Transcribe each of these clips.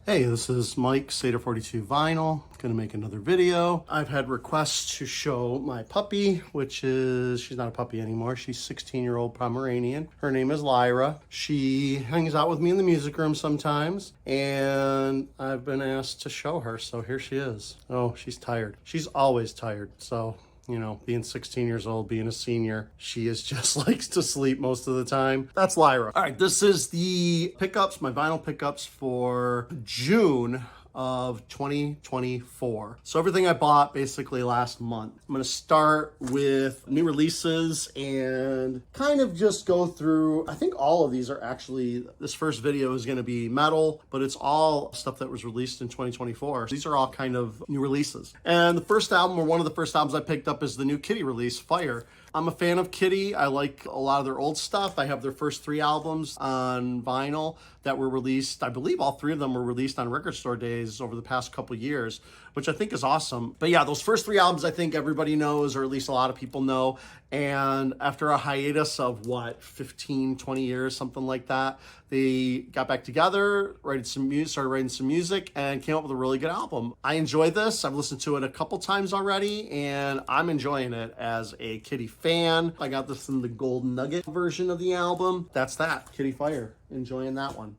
Hey, this is Mike, Seder42 Vinyl. Gonna make another video. I've had requests to show my puppy, which is, she's not a puppy anymore. She's 16-year-old Pomeranian. Her name is Lyra. She hangs out with me in the music room sometimes, and I've been asked to show her, so here she is. Oh, she's tired. She's always tired, so you know, being 16 years old, being a senior, she is just likes to sleep most of the time. That's Lyra. All right, this is the pickups, my vinyl pickups for June of 2024. So everything I bought basically last month. I'm gonna start with new releases and kind of just go through, I think all of these are actually, this first video is gonna be metal, but it's all stuff that was released in 2024. These are all kind of new releases. And the first album, or one of the first albums I picked up, is the new Kittie release, Fire. I'm a fan of Kittie. I like a lot of their old stuff. I have their first 3 albums on vinyl that were released. I believe all 3 of them were released on Record Store Days over the past couple years, which I think is awesome. But yeah, those first 3 albums I think everybody knows, or at least a lot of people know. And after a hiatus of what, 15, 20 years, something like that, they got back together, started writing some music, and came up with a really good album. I enjoy this. I've listened to it a couple times already, and I'm enjoying it as a Kittie fan. I got this in the Gold Nugget version of the album. That's that, Kittie Fire. Enjoying that one.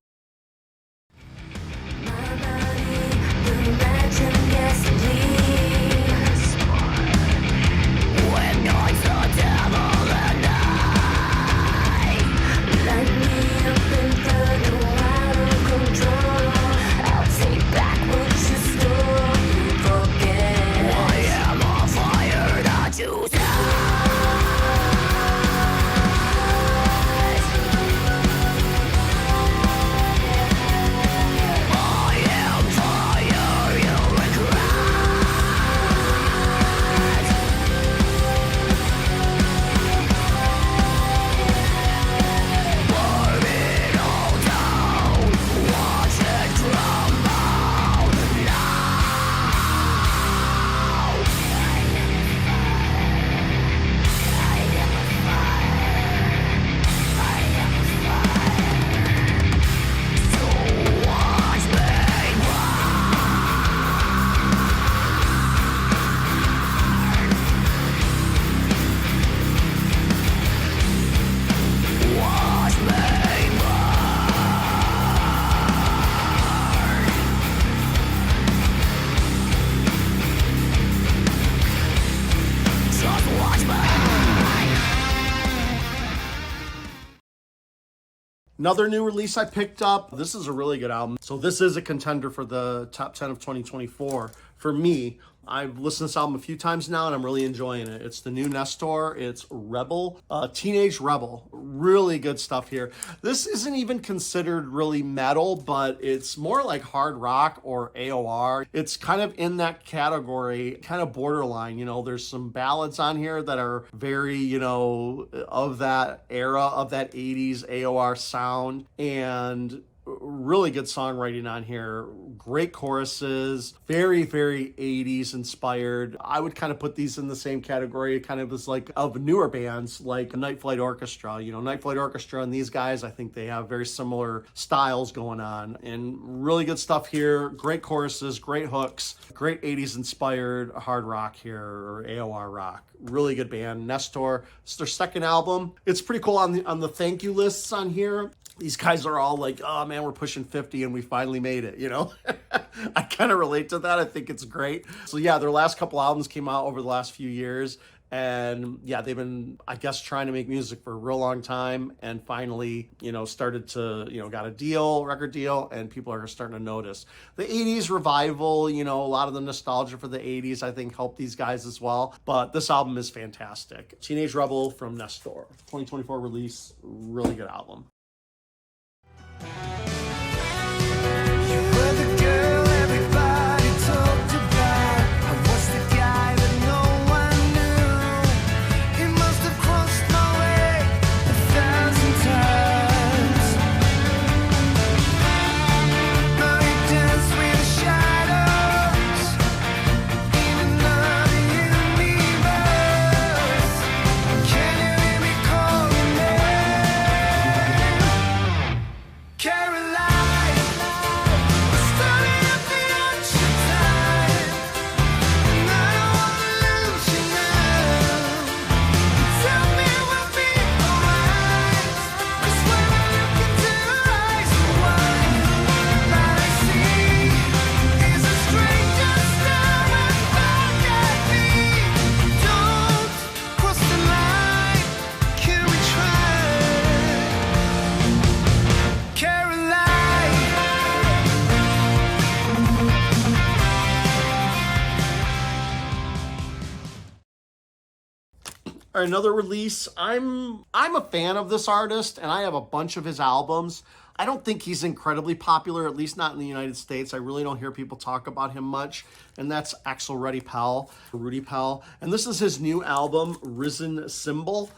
Another new release I picked up. This is a really good album. So this is a contender for the top 10 of 2024 for me. I've listened to this album a few times now and I'm really enjoying it. It's the new Nestor. It's Rebel, Teenage Rebel. Really good stuff here. This isn't even considered really metal, but it's more like hard rock or AOR. It's kind of in that category, kind of borderline. You know, there's some ballads on here that are very, you know, of that era, of that 80s AOR sound, and really good songwriting on here. Great choruses, very, very 80s inspired. I would kind of put these in the same category, kind of as like of newer bands like Night Flight Orchestra. You know, Night Flight Orchestra and these guys, I think they have very similar styles going on, and really good stuff here. Great choruses, great hooks, great 80s inspired hard rock here, or AOR rock. Really good band. Nestor, it's their second album. It's pretty cool on the thank you lists on here. These guys are all like, oh man, we're pushing 50 and we finally made it, you know? I kind of relate to that. I think it's great. So yeah, their last couple albums came out over the last few years. And yeah, they've been, I guess, trying to make music for a real long time, and finally, you know, started to, you know, got a deal, record deal, and people are starting to notice. The 80s revival, you know, a lot of the nostalgia for the 80s, I think, helped these guys as well. But this album is fantastic. Teenage Rebel from Nestor, 2024 release, really good album. Carry All right, another release. I'm a fan of this artist, and I have a bunch of his albums. I don't think he's incredibly popular, at least not in the United States. I really don't hear people talk about him much, and that's AxelRudiPell. And this is his new album, Risen Symbol.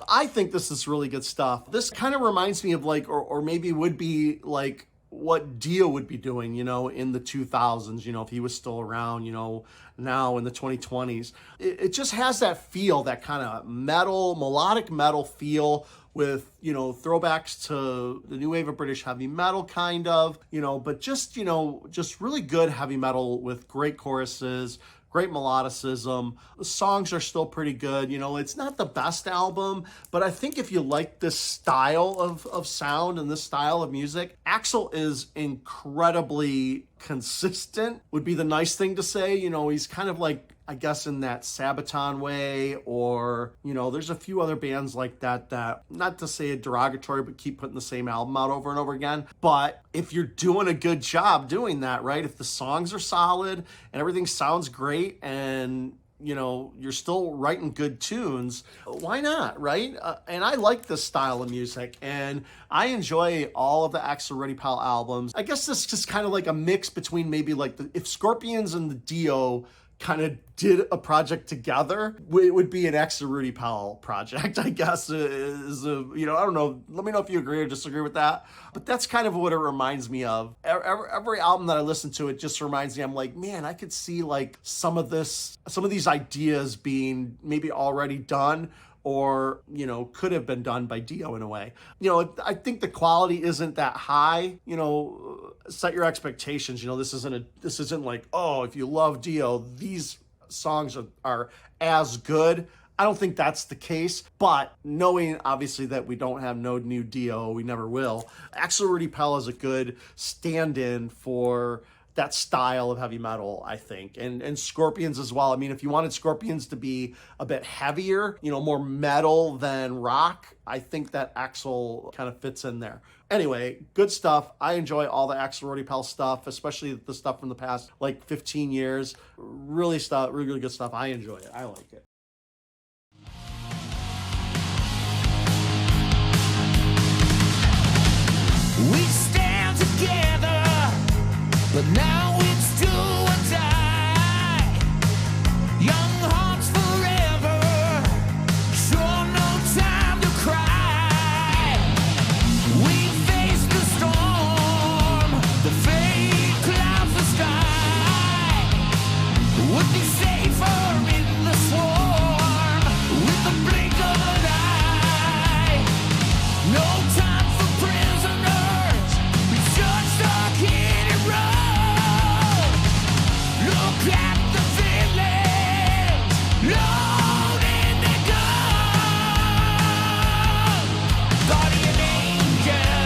I think this is really good stuff. This kind of reminds me of like, or maybe would be like what Dio would be doing, you know, in the 2000s, you know, if he was still around, you know, now in the 2020s. It just has that feel, that kind of metal, melodic metal feel with, you know, throwbacks to the new wave of British heavy metal kind of, you know, but just, you know, just really good heavy metal with great choruses, great melodicism. The songs are still pretty good. You know, it's not the best album, but I think if you like this style of sound and this style of music, Axel is incredibly consistent, would be the nice thing to say. You know, he's kind of like, I guess, in that Sabaton way, or, you know, there's a few other bands like that, not to say it derogatory, but keep putting the same album out over and over again. But if you're doing a good job doing that, right, if the songs are solid and everything sounds great and, you know, you're still writing good tunes, why not, right? And I like this style of music, and I enjoy all of the AxelRudiPell albums. I guess this is kind of like a mix between maybe like if Scorpions and the Dio kind of did a project together, it would be an AxelRudiPell project, I guess, is a, you know, I don't know, let me know if you agree or disagree with that, but that's kind of what it reminds me of. Every album that I listen to, it just reminds me, I'm like, man, I could see like some of these ideas being maybe already done, or, you know, could have been done by Dio in a way. You know, I think the quality isn't that high. You know, set your expectations. You know, this isn't like, oh, if you love Dio, these songs are as good. I don't think that's the case, but knowing obviously that we don't have no new Dio, we never will, AxelRudiPell is a good stand-in for that style of heavy metal, I think, and Scorpions as well. I mean, if you wanted Scorpions to be a bit heavier, you know, more metal than rock, I think that Axel kind of fits in there. Anyway, good stuff. I enjoy all the AxelRudiPell stuff, especially the stuff from the past like 15 years. Really good stuff. I enjoy it. I like it. We stand together, but now it's do or die. Young hearts forever, sure no time to cry. We face the storm, the fate clouds the sky. Would be safer in the swarm, with the blink of an eye. No time for prisoners, we just stuck in it road. Look at the village, loading the gun. Guardian angel,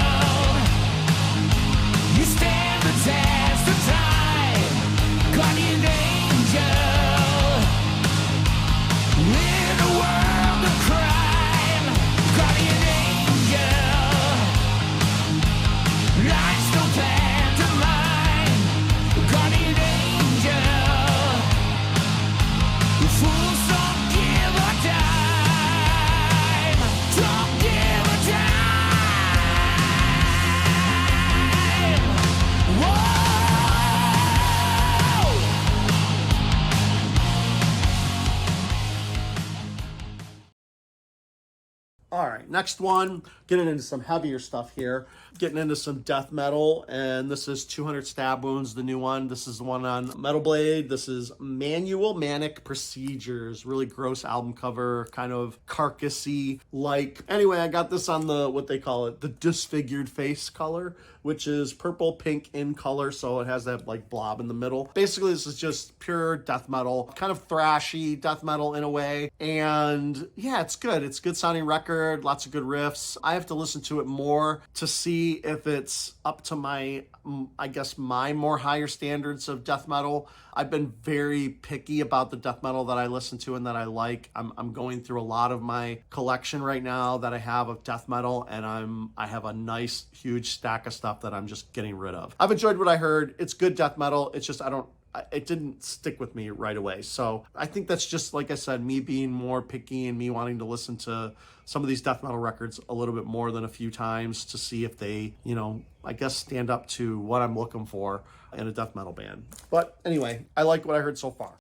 you stand the test of time. Guardian angel, in a world of crime. Guardian angel, life's no pantomime. Guardian angel, fools don't give a dime. Don't give a dime. Whoa! All right, next one, getting into some heavier stuff here, getting into some death metal, and this is 200 Stab Wounds, the new one. This is the one on Metal Blade. This is Manual Manic Procedures, really gross album cover, kind of carcassy like. Anyway, I got this on the, what they call it, the disfigured face color, which is purple pink in color, so it has that like blob in the middle. Basically, this is just pure death metal, kind of thrashy death metal in a way, and yeah, it's good. It's a good sounding record, lots of good riffs. I have to listen to it more to see if it's up to my, I guess, my more higher standards of death metal. I've been very picky about the death metal that I listen to and that I like. I'm going through a lot of my collection right now that I have of death metal, and I have a nice huge stack of stuff that I'm just getting rid of. I've enjoyed what I heard. It's good death metal. It's just I don't it didn't stick with me right away. So I think that's just, like I said, me being more picky and me wanting to listen to some of these death metal records a little bit more than a few times to see if they, I guess stand up to what I'm looking for in a death metal band. But anyway, I like what I heard so far.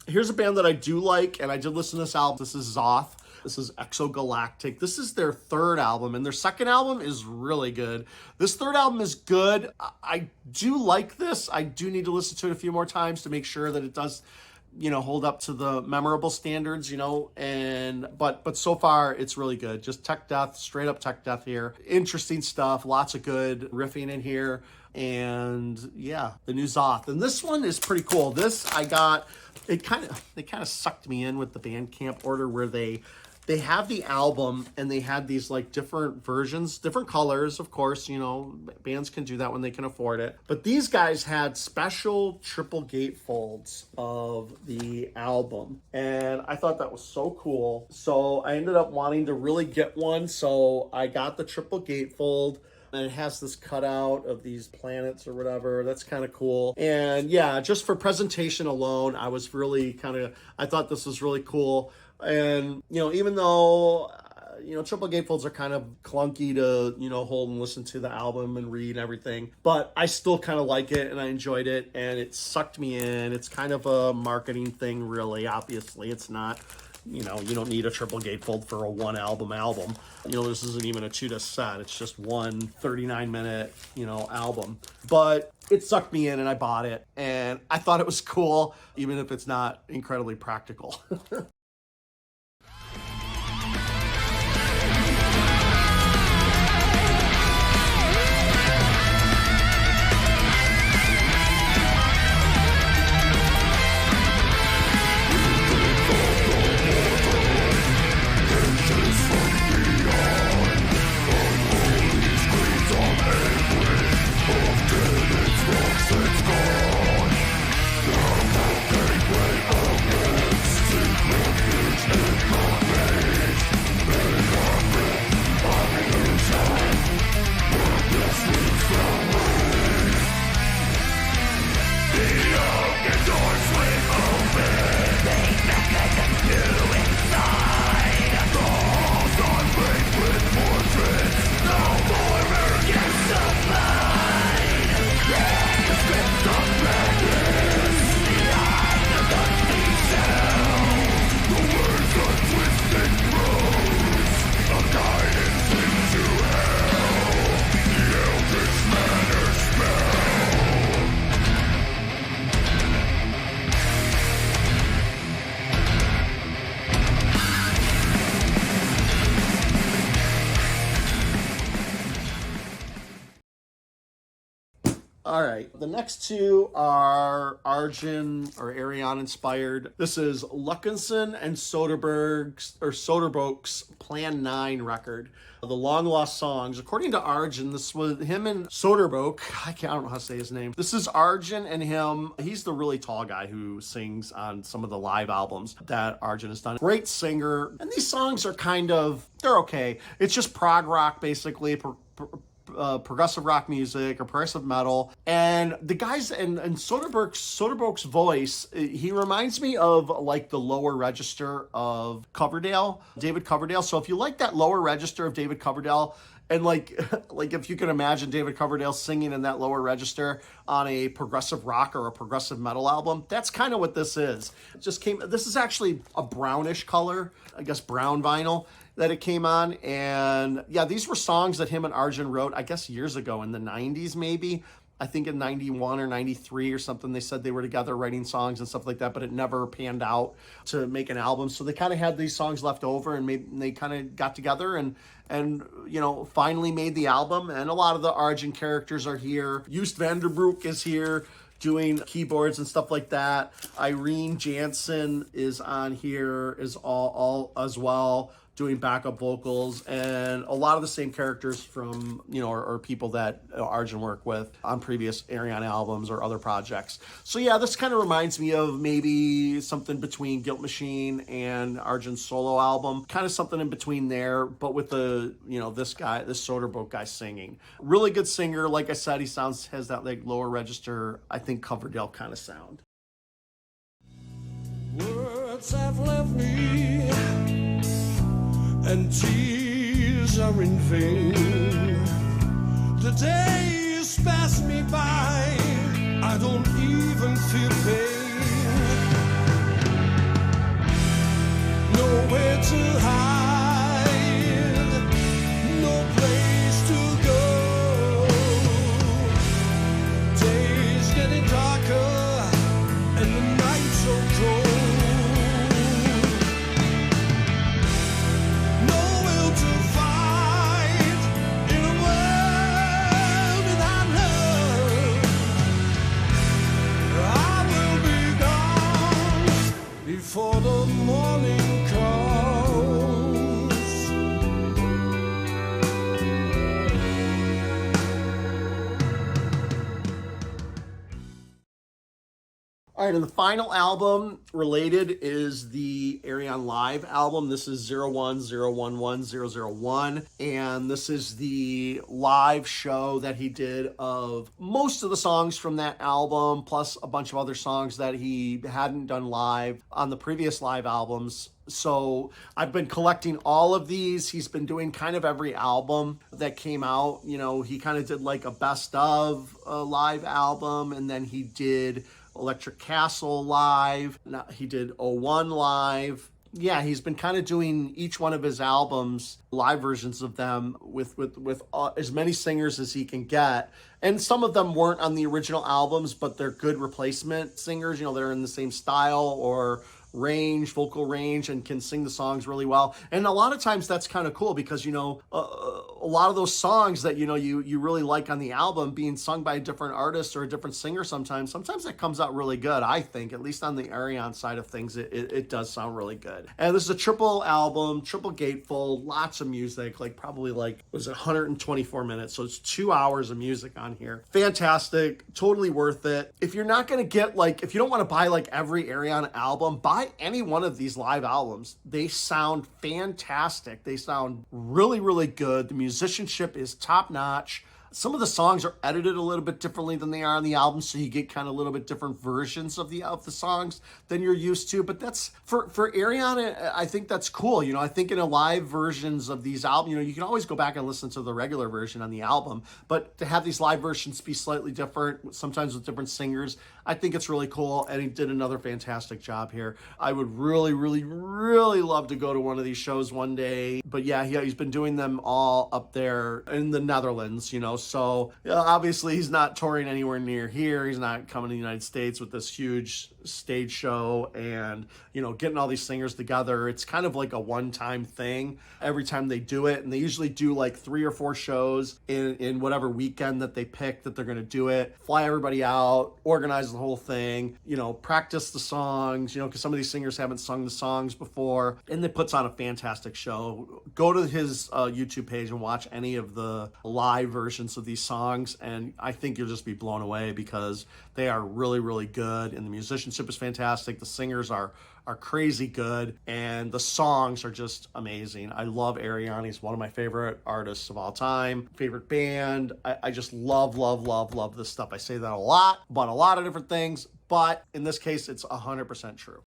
Here's a band that I do like, and I did listen to this album. This is Xoth. This is Exogalactic. This is their third album, and their second album is really good. This third album is good. I do like this. I do need to listen to it a few more times to make sure that it does, hold up to the memorable standards, but so far it's really good. Just tech death, straight up tech death here. Interesting stuff, lots of good riffing in here. And yeah, the new Xoth. And this one is pretty cool. This I got, they kind of sucked me in with the Bandcamp order where they have the album and they had these like different versions, different colors, of course, bands can do that when they can afford it. But these guys had special triple gatefolds of the album. And I thought that was so cool. So I ended up wanting to really get one. So I got the triple gatefold. And it has this cutout of these planets or whatever. That's kind of cool. And yeah, just for presentation alone, I was really I thought this was really cool. And, even though, triple gatefolds are kind of clunky to, hold and listen to the album and read and everything, but I still kind of like it and I enjoyed it and it sucked me in. It's kind of a marketing thing, really. Obviously, it's not. You don't need a triple gatefold for a one album. This isn't even a 2-disc set. It's just one 39-minute, album. But it sucked me in and I bought it. And I thought it was cool, even if it's not incredibly practical. All right, the next two are Arjun or Ayreon inspired. This is Luckinson and Soderbergh's PlanNine record, The Long Lost Songs. According to Arjun, this was him and Soderbergh. I don't know how to say his name. This is Arjun and him. He's the really tall guy who sings on some of the live albums that Arjun has done. Great singer, and these songs are they're okay. It's just prog rock, basically. progressive rock music or progressive metal. And the guys and Soderbergh's voice, he reminds me of like the lower register of Coverdale, David Coverdale. So if you like that lower register of David Coverdale, and like if you can imagine David Coverdale singing in that lower register on a progressive rock or a progressive metal album, that's kind of what this is. This is actually a brownish color, I guess brown vinyl that it came on. And yeah, these were songs that him and Arjun wrote, I guess years ago in the 90s maybe. I think in 91 or 93 or something, they said they were together writing songs and stuff like that, but it never panned out to make an album. So they kind of had these songs left over, and they kind of got together and finally made the album. And a lot of the Arjun characters are here. Joost Vanderbroek is here doing keyboards and stuff like that. Irene Jansen is on here is all as well, doing backup vocals, and a lot of the same characters from, or people that Arjun worked with on previous Ayreon albums or other projects. So yeah, this kind of reminds me of maybe something between Guilt Machine and Arjun's solo album, kind of something in between there, but with this Soderbergh guy singing. Really good singer. Like I said, he has that like lower register, I think Coverdale kind of sound. Words have left me and tears are in vain. The days pass me by, I don't even feel pain. Nowhere to hide, no place to go. Days getting darker and the night so cold. Before the morning comes. All right, and the final album related is the Ayreon Live album. This is 010110001, and this is the live show that he did of most of the songs from that album, plus a bunch of other songs that he hadn't done live on the previous live albums. So I've been collecting all of these. He's been doing kind of every album that came out. He kind of did like a best of live album, and then he did Electric Castle live. He did 01 live. Yeah, he's been kind of doing each one of his albums, live versions of them with as many singers as he can get. And some of them weren't on the original albums, but they're good replacement singers. They're in the same style or vocal range, and can sing the songs really well. And a lot of times that's kind of cool because, a lot of those songs that, you really like on the album being sung by a different artist or a different singer sometimes that comes out really good. I think, at least on the Ayreon side of things, it does sound really good. And this is a triple album, triple gatefold, lots of music, probably 124 minutes. So it's 2 hours of music on here. Fantastic. Totally worth it. If you're not going to get if you don't want to buy every Ayreon album, buy any one of these live albums. They sound fantastic. They sound really, really good. The musicianship is top notch. Some of the songs are edited a little bit differently than they are on the album, so you get kind of a little bit different versions of the songs than you're used to. But that's for Ayreon, I think that's cool. I think in a live versions of these albums, you can always go back and listen to the regular version on the album, but to have these live versions be slightly different, sometimes with different singers, I think it's really cool. And he did another fantastic job here. I would really, really, really love to go to one of these shows one day. But yeah, he's been doing them all up there in the Netherlands, So obviously he's not touring anywhere near here. He's not coming to the United States with this huge stage show and, getting all these singers together. It's kind of like a one-time thing every time they do it. And they usually do 3 or 4 shows in whatever weekend that they pick that they're going to do it. Fly everybody out, organize the whole thing, practice the songs, because some of these singers haven't sung the songs before. And they puts on a fantastic show. Go to his YouTube page and watch any of the live versions arrangements of these songs, and I think you'll just be blown away because they are really, really good, and the musicianship is fantastic. The singers are crazy good, and the songs are just amazing. I love Ayreon. He's one of my favorite artists of all time, favorite band. I just love this stuff. I say that a lot about a lot of different things, but in this case, it's 100% true.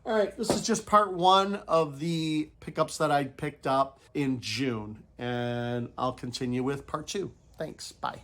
All right, this is just part one of the pickups that I picked up in June, and I'll continue with part two. Thanks, bye.